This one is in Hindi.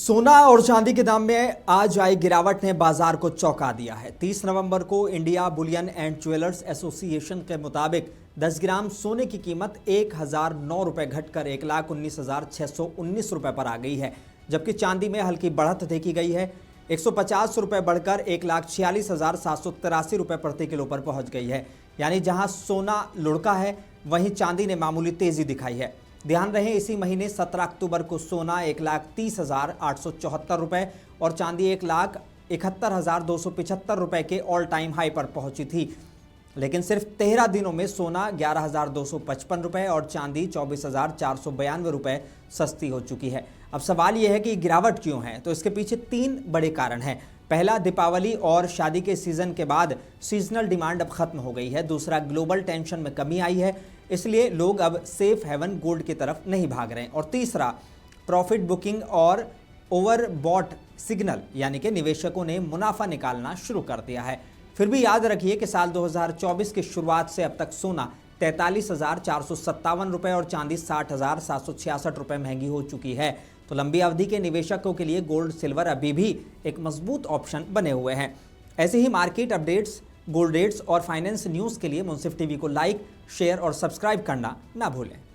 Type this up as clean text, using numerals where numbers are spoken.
सोना और चांदी के दाम में आज आई गिरावट ने बाजार को चौंका दिया है। 30 नवंबर को India Boolean and jewellers association के मुताबिक 10 ग्राम सोने की कीमत 1009 रुपये घटकर 1,19,619 रुपये पर आ गई है, जबकि चांदी में हल्की बढ़त देखी गई है। 150 रुपये बढ़कर 1,46,783 रुपये प्रति किलो पर पहुंच गई है। यानी जहां सोना लुढ़का है वहीं चांदी ने मामूली तेजी दिखाई है। ध्यान रहे, इसी महीने 17 अक्टूबर को सोना 1,30,874 रुपये और चांदी 1,71,275 रुपये के ऑल टाइम हाई पर पहुंची थी। लेकिन सिर्फ 13 दिनों में सोना 11,255 रुपये और चांदी 24,492 रुपये सस्ती हो चुकी है। अब सवाल यह है कि गिरावट क्यों है, तो इसके पीछे 3 बड़े कारण हैं। पहला, दीपावली और शादी के सीजन के बाद सीजनल डिमांड अब खत्म हो गई है। दूसरा, ग्लोबल टेंशन में कमी आई है, इसलिए लोग अब सेफ हेवन गोल्ड की तरफ नहीं भाग रहे हैं। और तीसरा, प्रॉफिट बुकिंग और ओवरबॉट सिग्नल, यानी कि निवेशकों ने मुनाफा निकालना शुरू कर दिया है। फिर भी याद रखिए कि साल 2024 की शुरुआत से अब तक सोना 43,457 रुपये और चांदी 60,766 रुपये महंगी हो चुकी है। तो लंबी अवधि के निवेशकों के लिए गोल्ड सिल्वर अभी भी एक मजबूत ऑप्शन बने हुए हैं। ऐसे ही मार्केट अपडेट्स, गोल्ड रेट्स और फाइनेंस न्यूज़ के लिए मुंसिफ टीवी को लाइक, शेयर और सब्सक्राइब करना ना भूलें।